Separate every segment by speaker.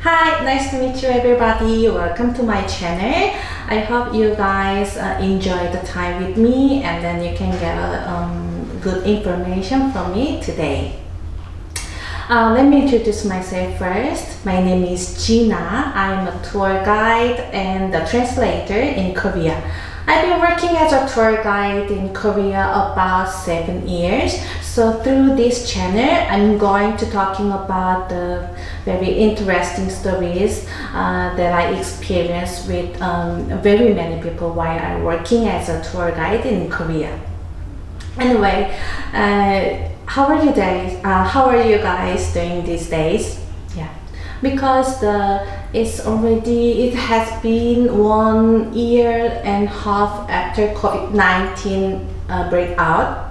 Speaker 1: Hi, nice to meet you everybody. Welcome to my channel. I hope you guys enjoy the time with me and then you can get good information from me today. Let me introduce myself first. My name is Gina. I'm a tour guide and a translator in Korea. I've been working as a tour guide in Korea about 7 years. So through this channel, I'm going to talking about the very interesting stories that I experienced with very many people while I'm working as a tour guide in Korea. Anyway, how are you guys? How are you guys doing these days? Yeah, because it has been 1 year and a half after COVID-19 breakout.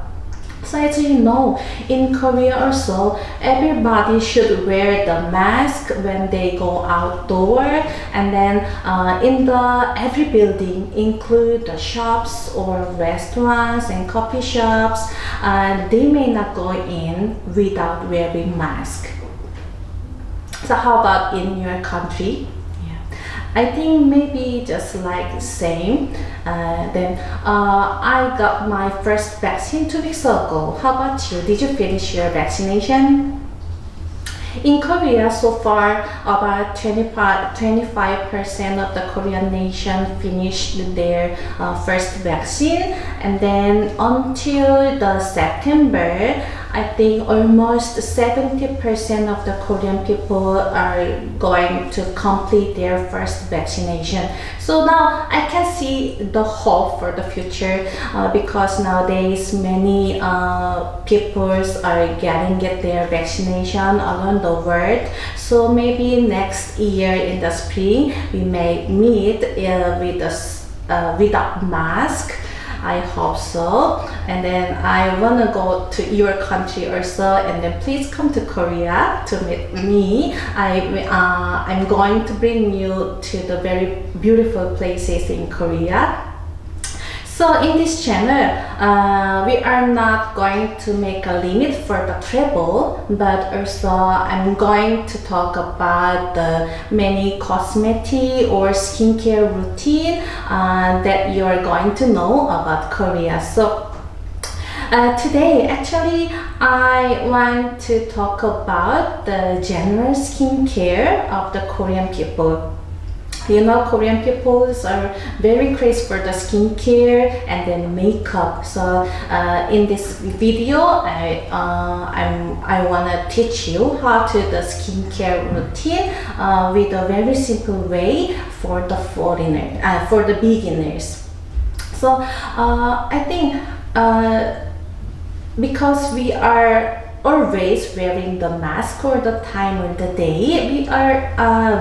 Speaker 1: So as you know, in Korea also, everybody should wear the mask when they go outdoor, and then in every building, include the shops or restaurants and coffee shops, they may not go in without wearing mask. So how about in your country? I think maybe just like the same. I got my first vaccine 2 weeks ago. How about you? Did you finish your vaccination? In Korea, so far, about 25% of the Korean nation finished their first vaccine, and then until the September, I think almost 70% of the Korean people are going to complete their first vaccination. So now I can see the hope for the future because nowadays many people are getting their vaccination around the world. So maybe next year in the spring we may meet without mask. I hope so. And then I want to go to your country also, and then please come to Korea to meet me. I'm going to bring you to the very beautiful places in Korea. So in this channel, we are not going to make a limit for the travel, but also I'm going to talk about the many cosmetic or skincare routine that you are going to know about Korea. So today, actually, I want to talk about the general skincare of the Korean people. You know, Korean people are very crazy for the skincare and then makeup. So in this video, I want to teach you how to the skincare routine with a very simple way for the for the beginners. So I think because we are always wearing the mask all the time of the day, we are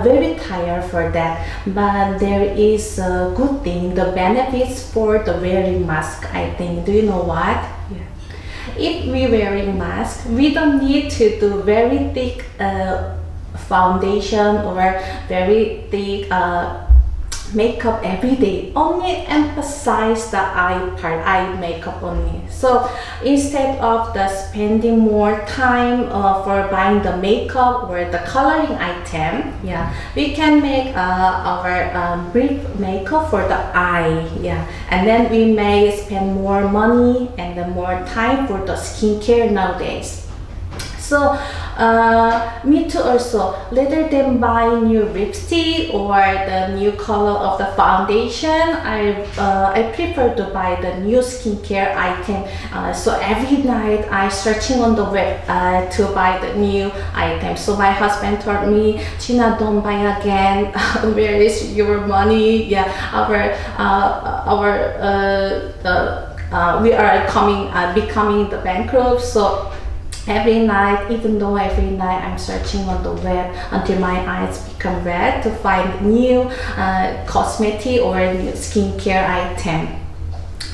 Speaker 1: very tired for that, but there is a good thing, the benefits for the wearing mask, I think. Do you know what? If we wearing mask, we don't need to do very thick foundation or very thick makeup every day. Only emphasize the eye makeup only. So instead of spending more time for buying the makeup or the coloring item, we can make our brief makeup for the eye, and then we may spend more money and more time for the skincare nowadays. So me too also, rather than buy new lipstick or the new color of the foundation, I prefer to buy the new skincare item. So every night I searching on the web to buy the new item. So my husband told me, Gina, don't buy again. Where is your money? We are becoming the bankrupt. So every night, even though every night I'm searching on the web until my eyes become red to find new cosmetic or new skincare item.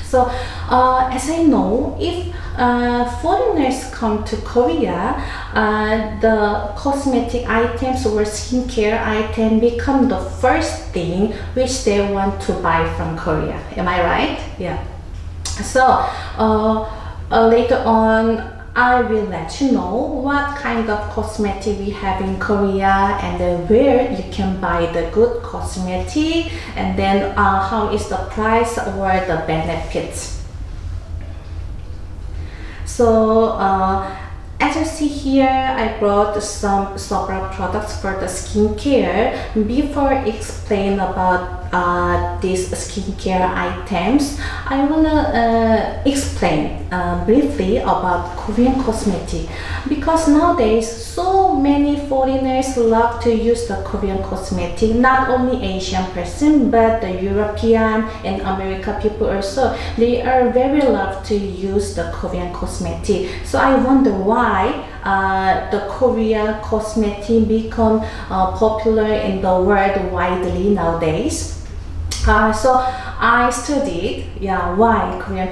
Speaker 1: So as I know, if foreigners come to Korea, the cosmetic items or skincare item become the first thing which they want to buy from Korea. Am I right? Yeah. So later on, I will let you know what kind of cosmetic we have in Korea, and then where you can buy the good cosmetic, and then how is the price or the benefits. So as you see here, I brought some Sunblock products for the skincare. Before I explain about these skincare items, I wanna explain briefly about Korean cosmetic, because nowadays so many foreigners love to use the Korean cosmetic. Not only Asian person, but the European and American people also. They are very love to use the Korean cosmetic. So I wonder why the Korean cosmetic become popular in the world widely nowadays. So I studied, why Korean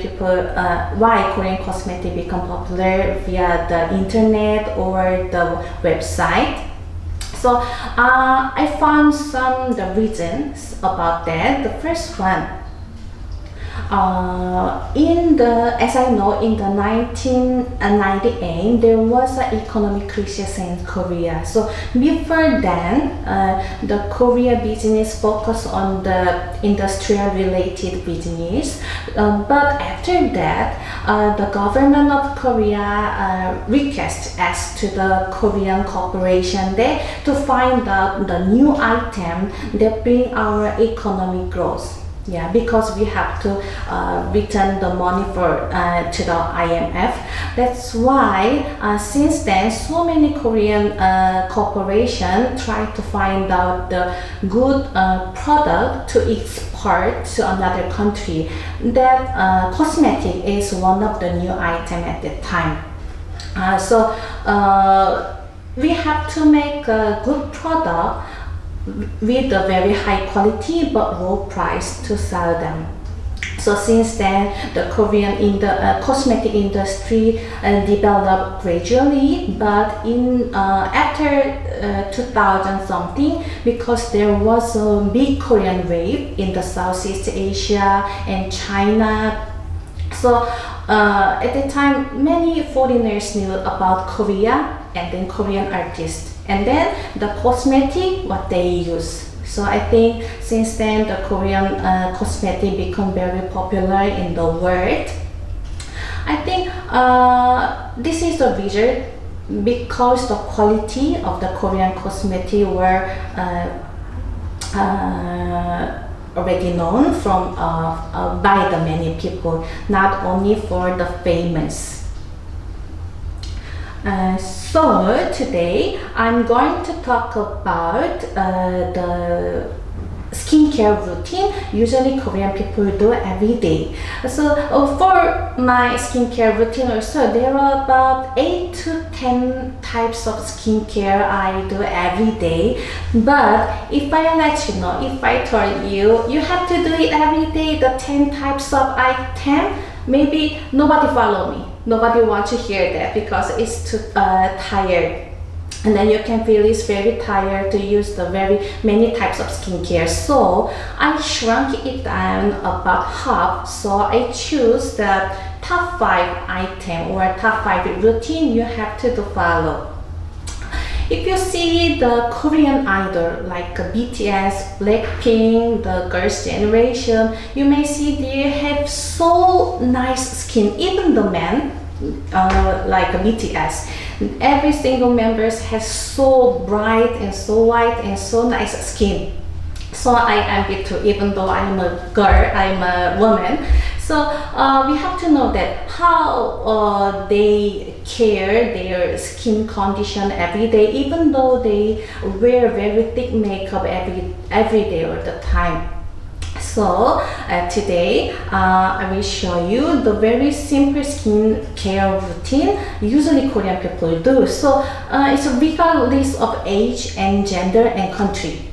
Speaker 1: cosmetic become popular via the internet or the website. So I found the reasons about that. The first one, as I know, in the 1998 there was an economic crisis in Korea. So before then, the Korea business focused on the industrial related business, but after that, the government of Korea asked to the Korean corporation there to find out the new item that bring our economic growth. Because we have to return the money to the IMF. That's why since then so many Korean corporations try to find out the good product to export to another country. That cosmetic is one of the new item at that time. So we have to make a good product with a very high quality but low price to sell them. So since then, the Korean cosmetic industry developed gradually, but after 2000 something, because there was a big Korean wave in the Southeast Asia and China. So at the time, many foreigners knew about Korea and then Korean artists, and then the cosmetic what they use. So I think since then the Korean cosmetic become very popular in the world. I think this is the reason, because the quality of the Korean cosmetic were already known from by the many people, not only for the famous. So today I'm going to talk about the skincare routine usually Korean people do every day. So for my skincare routine also, there are about 8 to 10 types of skincare I do every day. But if I let you know, if I told you, you have to do it every day, the 10 types of item, maybe nobody follow me. Nobody wants to hear that because it's too tired. And then you can feel it's very tired to use the very many types of skincare. So I shrunk it down about half. So I choose the top 5 item or top 5 routine you have to follow. If you see the Korean idol like BTS, Blackpink, the girls' generation, you may see they have so nice skin. Even the men, like BTS, every single member has so bright and so white and so nice skin. So I envy too, even though I'm a girl, I'm a woman. So we have to know that how they care their skin condition every day, even though they wear very thick makeup every day all the time. So today I will show you the very simple skin care routine usually Korean people do. So it's regardless of age and gender and country.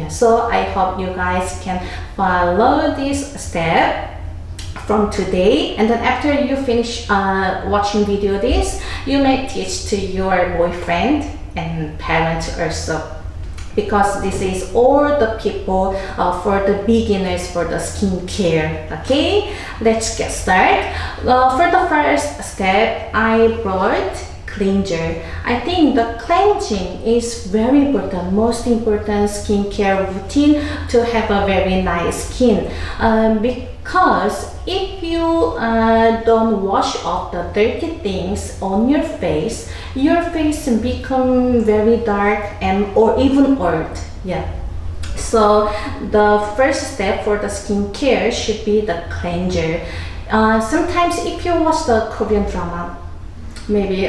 Speaker 1: So I hope you guys can follow this step from today, and then after you finish watching video this, you may teach to your boyfriend and parents also, because this is all the people for the beginners for the skincare. Okay, let's get started. For the first step, I brought cleanser. I think the cleansing is very important, most important skincare routine to have a very nice skin. Because if you don't wash off the dirty things on your face become very dark and or even old. Yeah. So the first step for the skincare should be the cleanser. Sometimes if you watch the Korean drama, maybe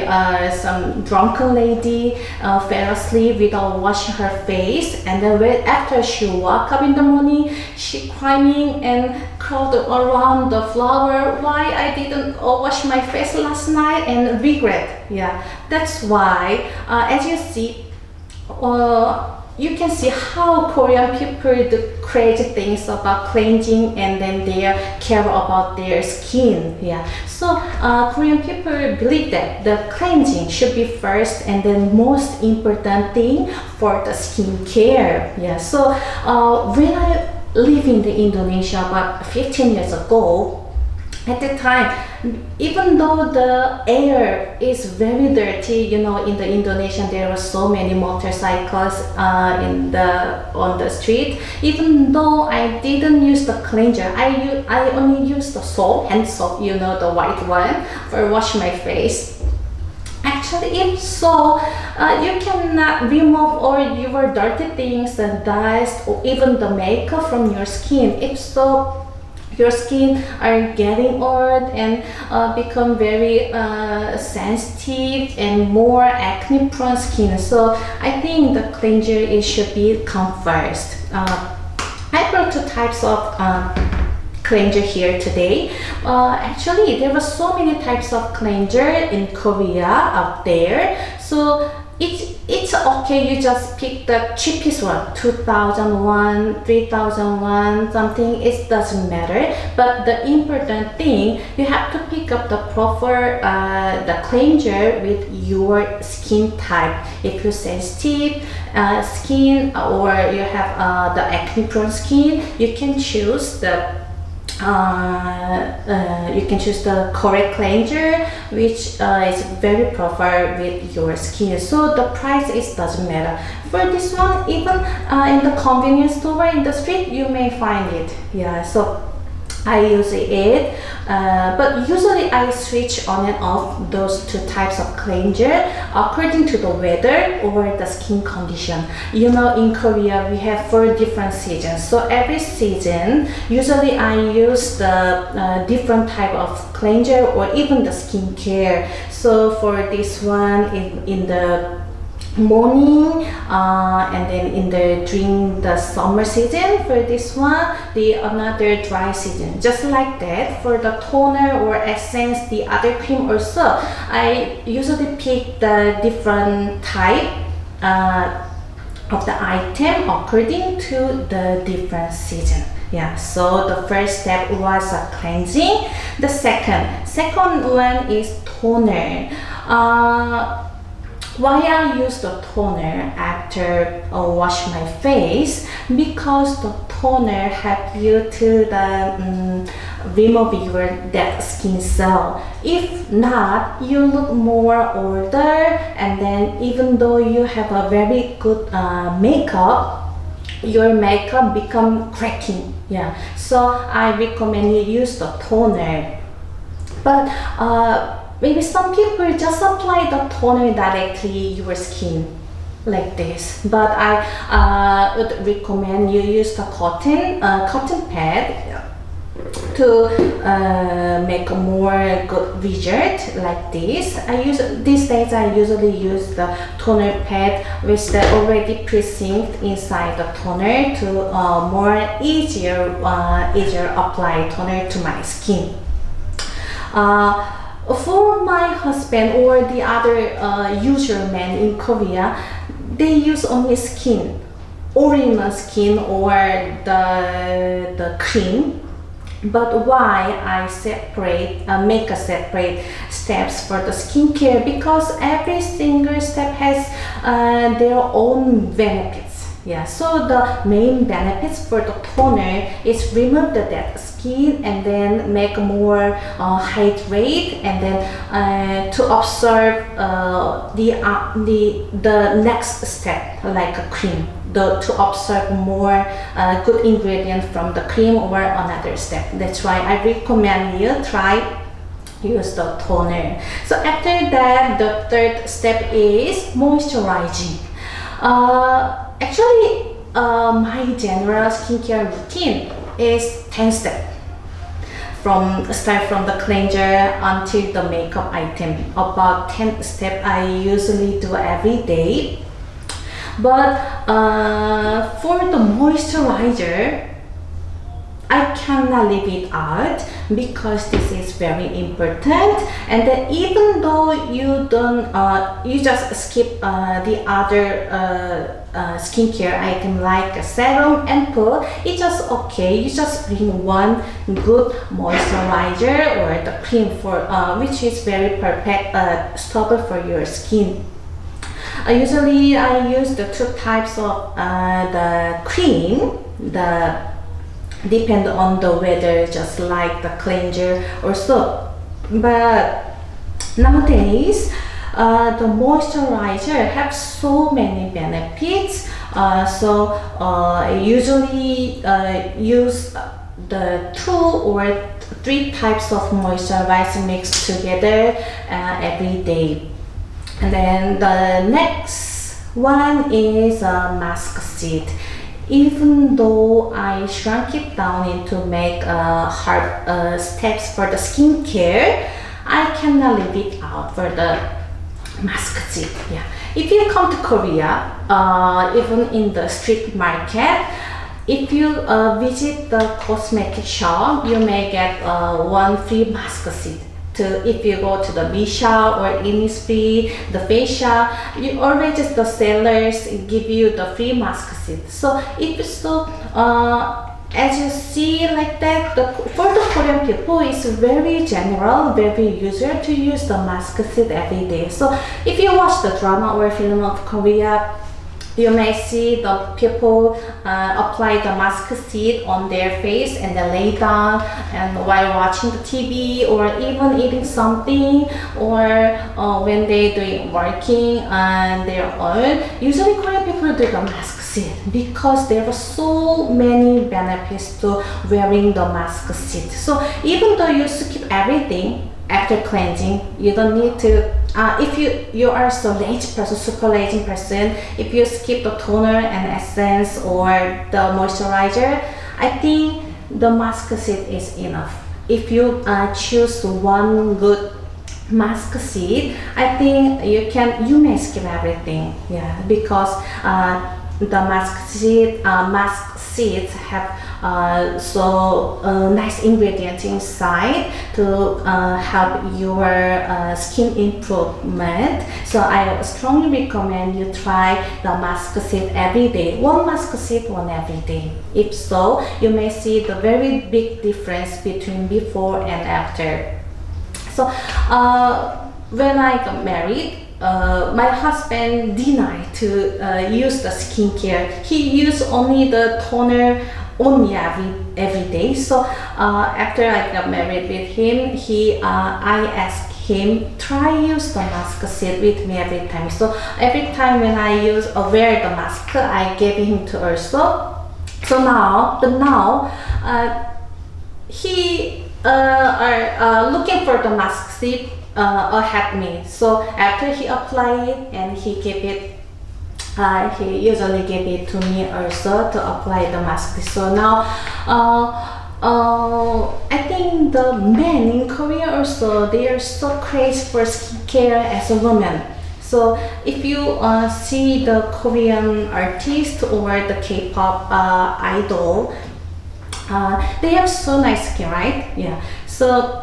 Speaker 1: some drunken lady fell asleep without washing her face, and then after she woke up in the morning, she crying and crawled around the floor. Why I didn't wash my face last night, and regret. Yeah, that's why as you see, you can see how Korean people do crazy things about cleansing, and then they care about their skin. Yeah, so Korean people believe that the cleansing should be first and then most important thing for the skincare. Yeah, so when I live in the Indonesia about 15 years ago, at the time, even though the air is very dirty, you know, in the Indonesia there were so many motorcycles on the street. Even though I didn't use the cleanser, I only used the soap, hand soap, you know, the white one, for wash my face. Actually, if so, you cannot remove all your dirty things, the dust, or even the makeup from your skin. If so, your skin are getting old and become very sensitive and more acne prone skin. So I think the cleanser should be come first. I brought two types of cleanser here today. Actually, there were so many types of cleanser in Korea out there. So it's okay, you just pick the cheapest one, 2001, 3001, something, it doesn't matter. But the important thing, you have to pick up the proper the cleanser with your skin type. If you're sensitive skin, or you have the acne prone skin, you can choose the correct cleanser which is very proper with your skin. So the price doesn't matter. For this one, even in the convenience store in the street, you may find it. Yeah, so I use it, but usually I switch on and off those two types of cleanser according to the weather or the skin condition. You know, in Korea we have 4 different seasons, so every season usually I use the different type of cleanser or even the skincare. So for this one, in the morning, and then during the summer season, for this one, another dry season, just like that. For the toner or essence, the other cream also, I usually pick the different type of the item according to the different season. Yeah, so the first step was cleansing. The second one is toner. Why I use the toner after wash my face? Because the toner help you to remove your dead skin cell. If not, you look more older, and then even though you have a very good makeup, your makeup become cracking. Yeah, so I recommend you use the toner. But maybe some people just apply the toner directly your skin like this, but I would recommend you use the cotton pad to make a more good result like this. These days I usually use the toner pad with the already pre-synced inside the toner to more easier apply toner to my skin. For my husband or the other usual men in Korea, they use only skin, original skin or the cream. But why I make a separate steps for the skincare? Because every single step has their own benefits. Yeah, so the main benefits for the toner is remove the dead skin and then make more hydrate, and then to observe the next step like a cream. To observe more good ingredient from the cream or another step. That's why I recommend you try use the toner. So after that, the third step is moisturizing. Actually, my general skincare routine is 10 steps. Start from the cleanser until the makeup item. About 10 steps I usually do every day. But for the moisturizer, I cannot leave it out because this is very important. And then even though you don't, you just skip the other skincare item like a serum and pearl, it's just okay. You just bring one good moisturizer or the cream for which is very perfect stopper for your skin. Usually I use the two types of the cream. Depend on the weather, just like the cleanser or soap. But nowadays, the moisturizer have so many benefits. So I usually use the 2 or 3 types of moisturizer mixed together every day. And then the next one is a mask sheet. Even though I shrunk it down into make hard steps for the skincare, I cannot leave it out for the mask sheet. Yeah. If you come to Korea, even in the street market, if you visit the cosmetic shop, you may get one free mask sheet. If you go to the Misha or Innisfree, the facial, you already the sellers give you the free mask sheet. So as you see like that, for the Korean people, it's very general, very usual to use the mask sheet every day. So if you watch the drama or film of Korea, you may see the people apply the mask sheet on their face and then lay down and while watching the TV or even eating something, or when they're doing working on their own. Usually Korean people do the mask sheet because there are so many benefits to wearing the mask sheet. So even though you skip everything after cleansing, you don't need to if you are so lazy person, super lazy person, if you skip the toner and essence or the moisturizer, I think the mask sheet is enough. If you choose one good mask sheet, I think you may skip everything. Yeah, because the mask sheets have nice ingredients inside to help your skin improvement. So I strongly recommend you try the mask sheet every day. One mask sheet, one every day. If so, you may see the very big difference between before and after. So when I got married, my husband denied to use the skincare. He used only the toner only every day. So after I got married with him, I asked him try use the mask sheet with me every time. So every time when I wear the mask, I gave him to also. So now he are looking for the mask sheet ahead me. So after he applied it and he gave it, he usually gave it to me also to apply the mask. So now I think the men in Korea also, they are so crazy for skincare as a woman. So if you see the Korean artist or the K-pop idol, they have so nice skin, right? Yeah. So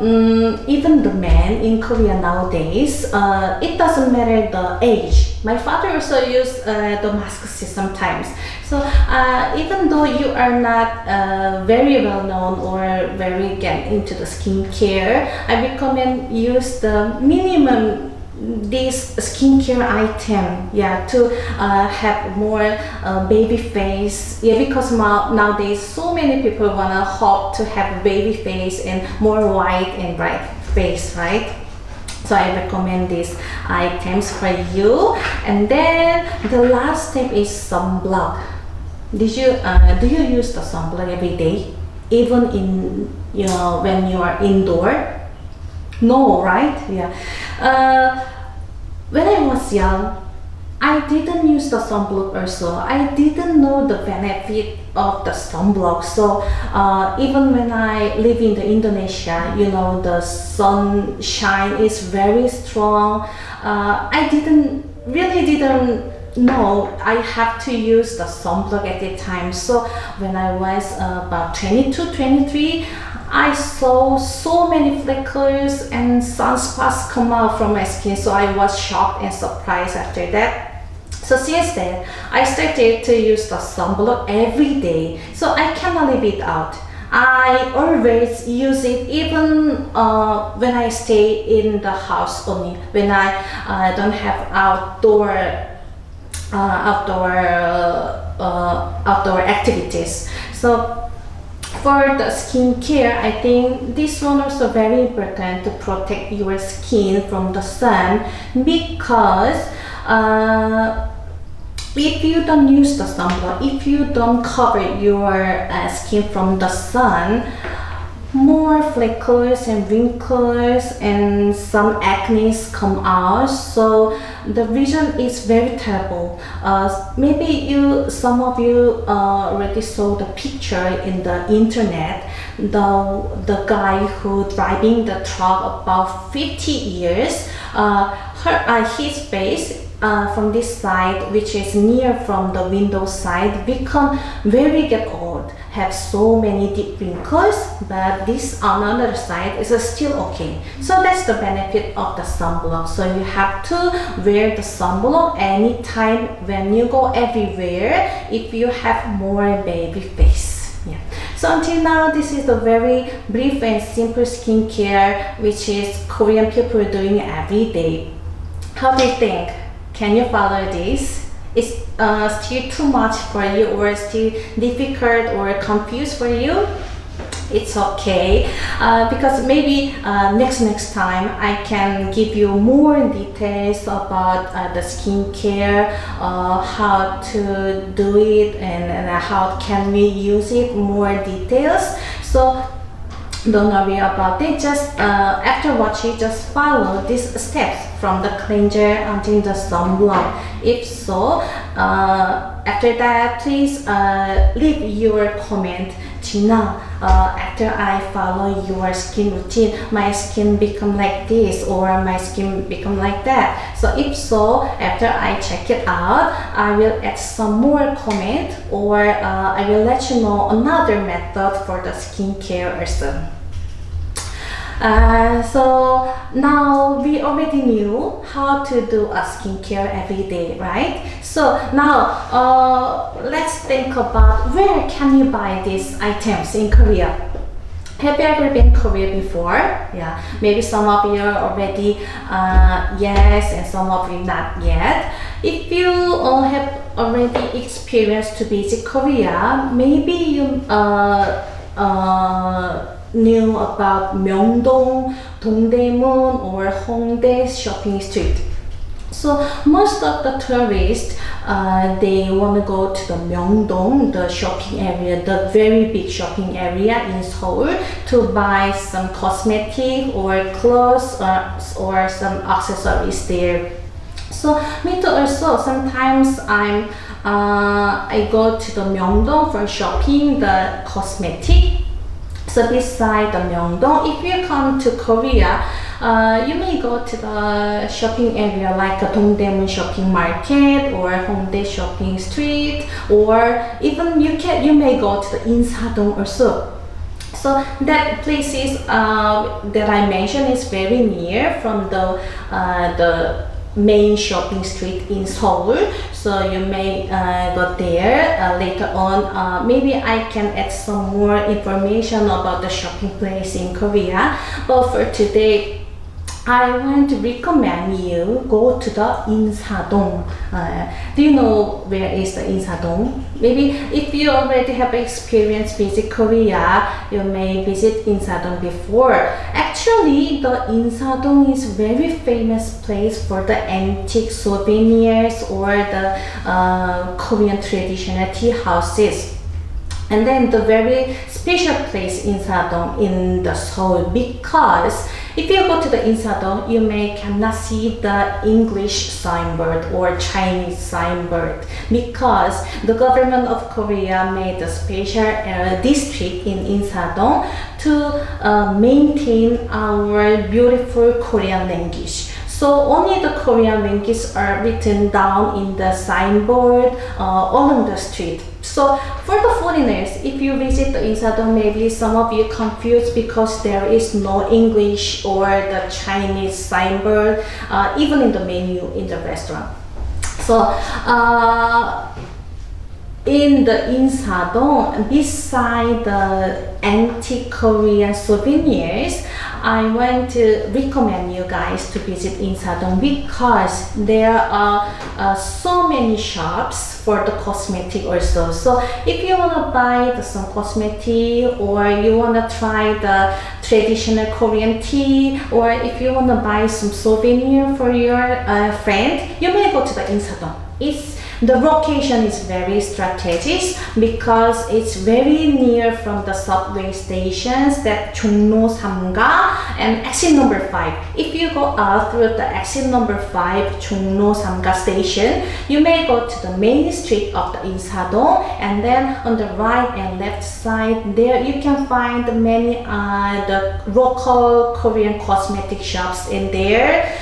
Speaker 1: even the men in Korea nowadays, it doesn't matter the age. My father also use the mask sheet sometimes. So even though you are not very well known or very get into the skincare, I recommend use the minimum this skincare item, yeah, to have more baby face, yeah, because nowadays so many people wanna hope to have a baby face and more white and bright face, right? So I recommend these items for you. And then the last step is sunblock. Did you do you use the sunblock every day, even in, you know, when you are indoor? No, right? Yeah. When I was young, I didn't use the sunblock also. I didn't know the benefit of the sunblock. So even when I live in the Indonesia, you know, the sunshine is very strong. I really didn't know I have to use the sunblock at the time. So when I was about 22, 23, I saw so many flickers and sunspots come out from my skin, so I was shocked and surprised after that. So since then, I started to use the sunblock every day, so I cannot leave it out. I always use it even when I stay in the house only, when I don't have outdoor activities. So for the skincare, I think this one also very important to protect your skin from the sun, because if you don't use the sunblock, if you don't cover your skin from the sun, more flickers and wrinkles and some acne come out. So the vision is very terrible. Maybe some of you already saw the picture in the internet. The guy who driving the truck about 50 years, his face from this side, which is near from the window side, become very get old, have so many deep wrinkles, but this on another side is still okay. So that's the benefit of the sunblock. So you have to wear the sunblock anytime when you go everywhere if you have more baby face. Yeah. So until now, this is a very brief and simple skincare which is Korean people doing every day. How do you think? Can you follow this? Is still too much for you, or still difficult or confused for you? It's okay, because maybe next time I can give you more details about the skincare, how to do it, and how can we use it, more details. So don't worry about it. Just after watching, just follow these steps from the cleanser until the sunblock. If so, after that, please leave your comment. Gina, after I follow your skin routine, my skin become like this, or my skin become like that. So if so, after I check it out, I will add some more comment, or I will let you know another method for the skincare also. So now we already knew how to do a skincare every day, right? So now let's think about where can you buy these items in Korea. Have you ever been to Korea before? Yeah, maybe some of you already yes, and some of you not yet. If you have already experienced to visit Korea, maybe you knew about Myeongdong, Dongdaemun, or Hongdae shopping street. So most of the tourists, they want to go to the Myeongdong, the shopping area, the very big shopping area in Seoul, to buy some cosmetic or clothes, or some accessories there. So me too also, sometimes I go to the Myeongdong for shopping the cosmetic. So beside the Myeongdong, if you come to Korea, you may go to the shopping area like a Dongdaemun shopping market or Hongdae shopping street, or even you may go to the Insadong also. So that places that I mentioned is very near from the main shopping street in Seoul, so you may go there later on. Maybe I can add some more information about the shopping place in Korea, but for today I want to recommend you go to the Insadong. Do you know where is the Insadong? Maybe if you already have experience visit Korea, you may visit Insadong before. Actually, the Insadong is very famous place for the antique souvenirs or the Korean traditional tea houses. And then the very special place in Insadong in the Seoul, because if you go to the Insadong, you may cannot see the English signboard or Chinese signboard, because the government of Korea made a special district in Insadong to maintain our beautiful Korean language. So only the Korean language are written down in the signboard along the street. So for the foreigners, if you visit the Insadong, maybe some of you confused because there is no English or the Chinese signboard, even in the menu in the restaurant. So in the Insadong, beside the antique Korean souvenirs, I want to recommend you guys to visit Insadong because there are so many shops for the cosmetic also. So if you want to buy some cosmetic, or you want to try the traditional Korean tea, or if you want to buy some souvenir for your friend, you may go to the Insadong. The location is very strategic because it's very near from the subway stations, that Chungno Samga and exit number 5. If you go out through the exit number 5 Chungno Samga station, you may go to the main street of the Insadong, and then on the right and left side there you can find many the local Korean cosmetic shops in there,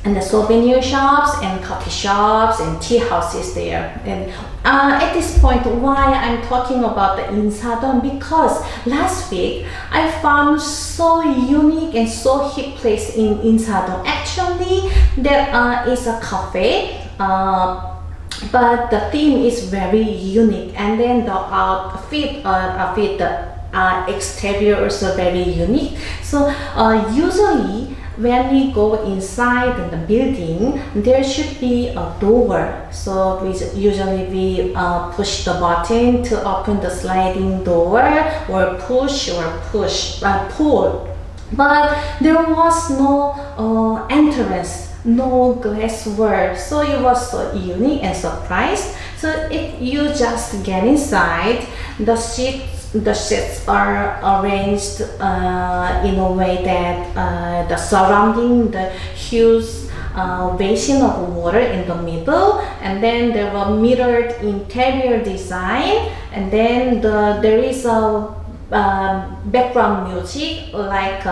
Speaker 1: and the souvenir shops and coffee shops and tea houses there. And at this point, why I'm talking about the Insadong, because last week I found so unique and so hip place in Insadong. Actually, there is a cafe, but the theme is very unique, and then the outfit, the exterior also very unique. So usually when we go inside the building, there should be a door. So usually we push the button to open the sliding door, or pull. But there was no entrance, no glass wall. So it was so unique and surprised. So if you just get inside, the seats are arranged in a way that the surrounding the huge basin of water in the middle, and then there were mirrored interior design, and then there is a background music like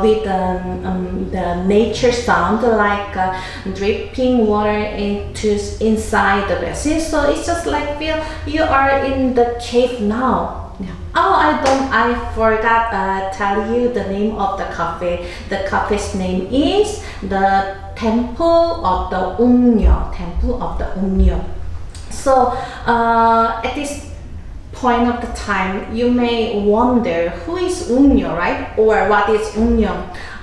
Speaker 1: with the nature sound, like dripping water inside the basin. So it's just like feel you are in the cave now. Yeah. Oh, I forgot tell you the name of the cafe. The cafe's name is the Temple of the Unmyo. Temple of the Unmyo. So at this point of the time, you may wonder who is Unmyo, right? Or what is Unmyo?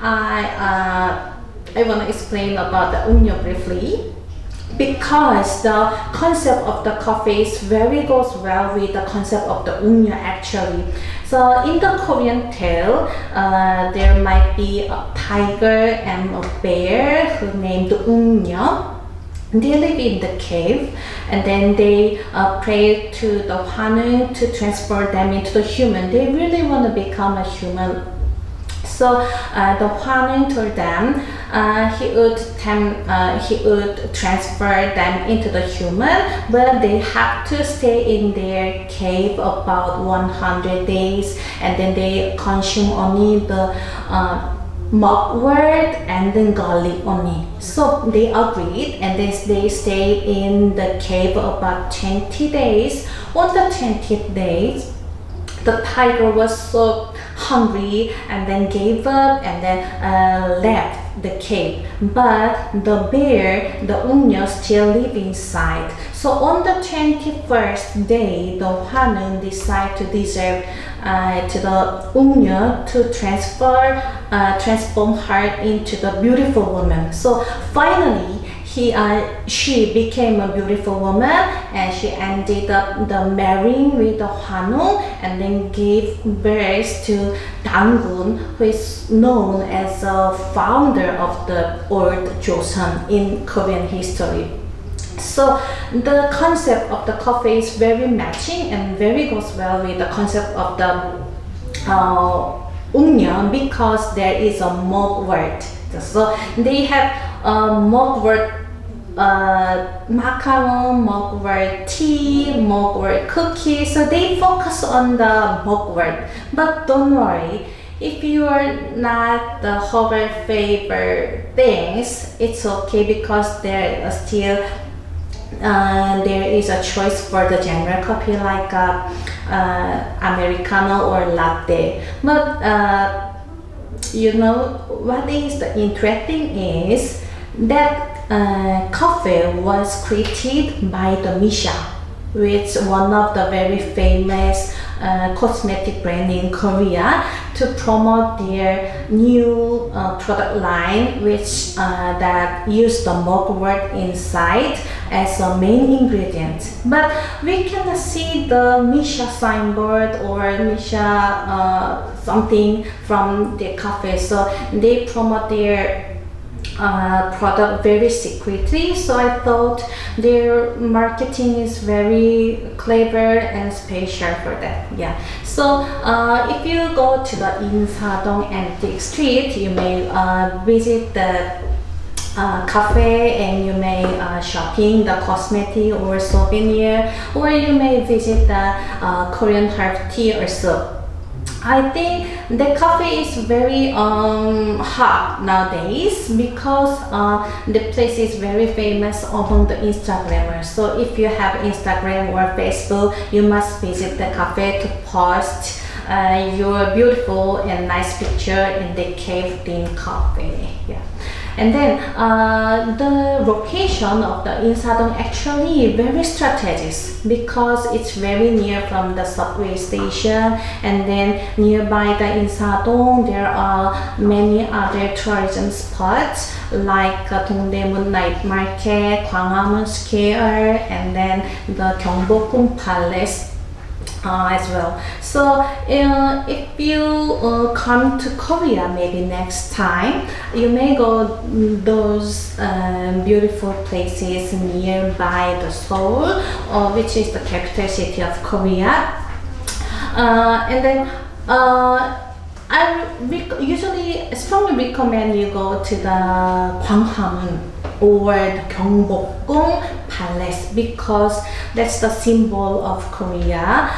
Speaker 1: I want to explain about the Unmyo briefly, because the concept of the cafe is very goes well with the concept of the Unmyo actually. So in the Korean tale, there might be a tiger and a bear who named Unmyo. They live in the cave, and then they pray to the Hwanung to transfer them into the human. They really want to become a human. So the Hwanung told them he would transfer them into the human, but they have to stay in their cave about 100 days, and then they consume only the mugwort and then garlic only. So they agreed, and they stayed in the cave about 20 days. On the 20th days, the tiger was so hungry and then gave up and then left the cave. But the bear, the Unmyo, still live inside. So on the 21st day, the Hwanun decide to deserve to the Umnyo to transform her into the beautiful woman. So finally, she became a beautiful woman, and she ended up marrying with the Hwanung, and then gave birth to Dangun, who is known as the founder of the old Joseon in Korean history. So the concept of the coffee is very matching and very goes well with the concept of the Umnyeon, because there is a mug word. So they have mug word macaron, mug word tea, mug word cookie. So they focus on the mug word. But don't worry, if you are not the horror favorite things, it's okay, because there are still there is a choice for the general coffee like Americano or latte. But you know what is the interesting is that coffee was created by the Misha, which is one of the very famous cosmetic brand in Korea, to promote their new product line, which that use the mugwort inside as a main ingredient. But we can see the Misha signboard or Misha something from the cafe, so they promote their product very secretly. So I thought their marketing is very clever and special for that. Yeah. So if you go to the Insadong Antique Street, you may visit the cafe, and you may shopping the cosmetic or souvenir, or you may visit the Korean herb tea also. I think the cafe is very hot nowadays, because the place is very famous among the Instagrammers. So if you have Instagram or Facebook, you must visit the cafe to post your beautiful and nice picture in the cave themed cafe. Yeah. And then the location of the Insadong actually very strategic, because it's very near from the subway station, and then nearby the Insadong there are many other tourism spots like Dongdaemun Night Market, Gwanghwamun Square, and then the Gyeongbokgung Palace as well. So if you come to Korea maybe next time, you may go those beautiful places nearby the Seoul, which is the capital city of Korea. And then usually strongly recommend you go to the Gwanghwamun or the Gyeongbokgung Palace, because that's the symbol of Korea.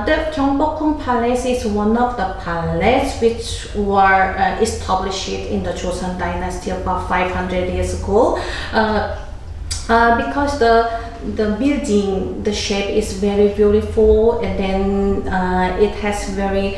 Speaker 1: The Gyeongbokgung Palace is one of the palaces which were established in the Joseon Dynasty about 500 years ago. Because the building, the shape is very beautiful, and then it has very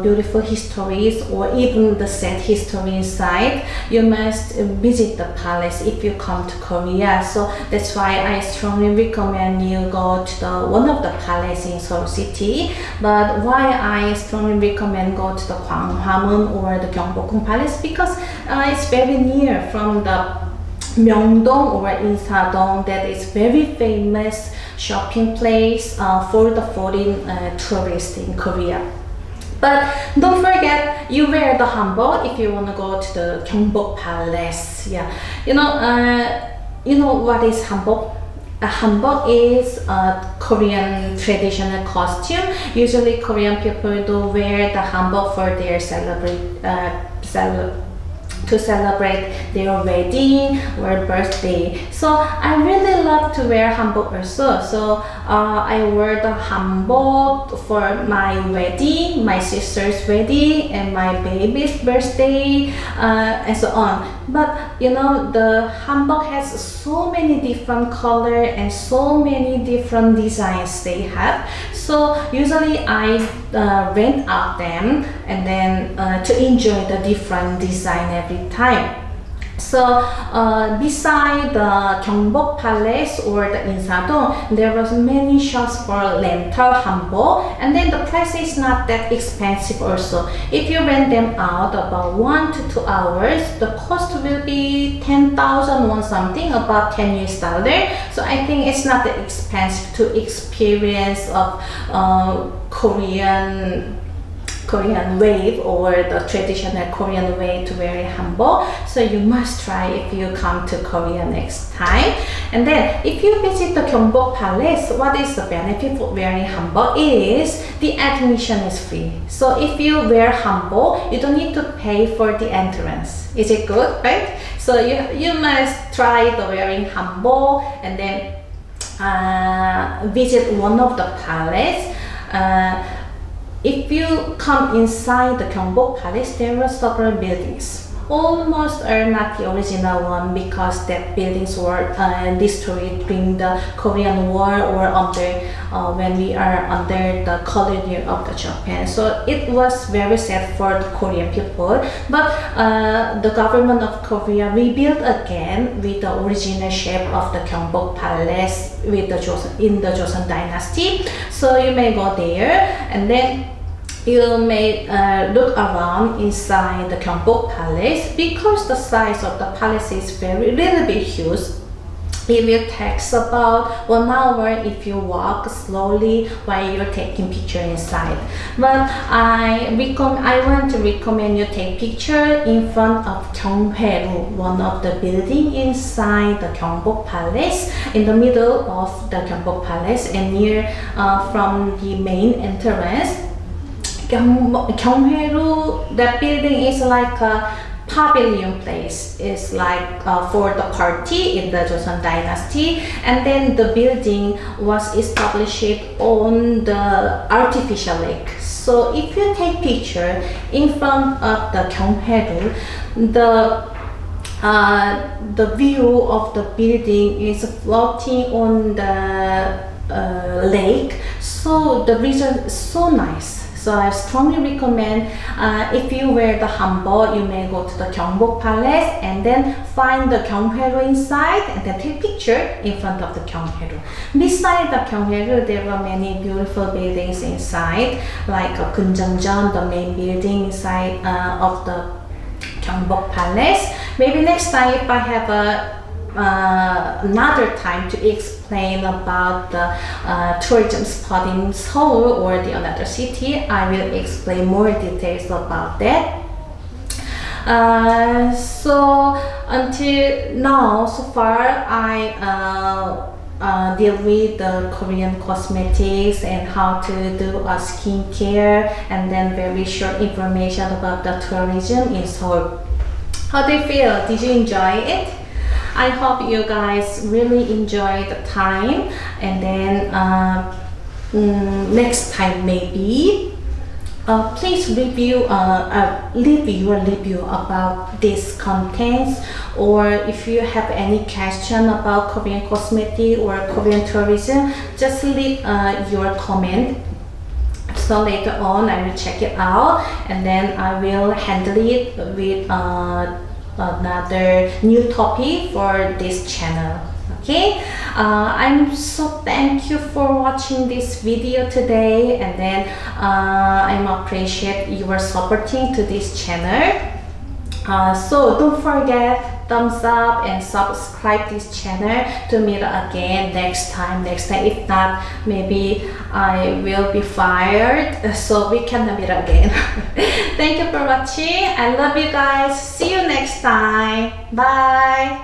Speaker 1: beautiful histories, or even the sad history inside. You must visit the palace if you come to Korea. So that's why I strongly recommend you go to one of the palaces in Seoul City. But why I strongly recommend go to the Gwanghwamun or the Gyeongbokgung Palace, because it's very near from the Myeongdong or Insadong, that is very famous shopping place for the foreign tourists in Korea. But don't forget, you wear the hanbok if you want to go to the Gyeongbok Palace. Yeah, you know what is hanbok? A hanbok is a Korean traditional costume. Usually, Korean people do wear the hanbok for their to celebrate their wedding or birthday. So I really love to wear hanbok also. So I wore the hanbok for my wedding, my sister's wedding, and my baby's birthday, and so on. But you know, the hanbok has so many different colors and so many different designs they have. So usually I rent out them, and then to enjoy the different design every time. So beside the Gyeongbok Palace or the Insadong, there was many shops for rental hanbok, and then the price is not that expensive also. If you rent them out about 1 to 2 hours, the cost will be 10,000 won something, about 10 US dollar. So I think it's not that expensive to experience of Korean way or the traditional Korean way to wearing hanbok. So you must try if you come to Korea next time. And then if you visit the Gyeongbok Palace, what is the benefit for wearing hanbok is the admission is free. So if you wear hanbok, you don't need to pay for the entrance. Is it good, right? So you must try the wearing hanbok and then visit one of the palace. If you come inside the Gyeongbok Palace, there are several buildings. Almost are not the original one because that buildings were destroyed during the Korean War or when we are under the colony of the Japan. So it was very sad for the Korean people. But the government of Korea rebuilt again with the original shape of the Gyeongbok Palace with the in the Joseon Dynasty. So you may go there and then you may look around inside the Gyeongbok Palace. Because the size of the palace is really bit huge, it will take about 1 hour if you walk slowly while you're taking picture inside. But I want to recommend you take picture in front of Gyeonghaeru, one of the building inside the Gyeongbok Palace, in the middle of the Gyeongbok Palace and near from the main entrance. Gyeonghaeru, that building is like a pavilion place. It's like for the party in the Joseon Dynasty, and then the building was established on the artificial lake. So if you take picture in front of the Gyeonghaeru, the view of the building is floating on the lake. So the vision is so nice. So I strongly recommend if you wear the hanbok, you may go to the Gyeongbok Palace and then find the Gyeonghaeru inside and then take picture in front of the Gyeonghaeru. Beside the Gyeonghaeru, there are many beautiful buildings inside, like Gunjeongjeon, the main building inside of the Gyeongbok Palace. Maybe next time if I have another time to explain about the tourism spot in Seoul or the another city, I will explain more details about that. So until now, so far I deal with the Korean cosmetics and how to do a skincare, and then very short information about the tourism in Seoul. How do you feel? Did you enjoy it? I hope you guys really enjoy the time, and then next time maybe please leave your review about this contents, or if you have any question about Korean cosmetic or Korean tourism, just leave your comment. So later on I will check it out and then I will handle it with another new topic for this channel. Okay, I'm so thank you for watching this video today, and then I'm appreciate your supporting to this channel. So don't forget thumbs up and subscribe this channel to meet again next time. If not, maybe I will be fired, so we can meet again. Thank you for watching. I love you guys. See you next time. Bye.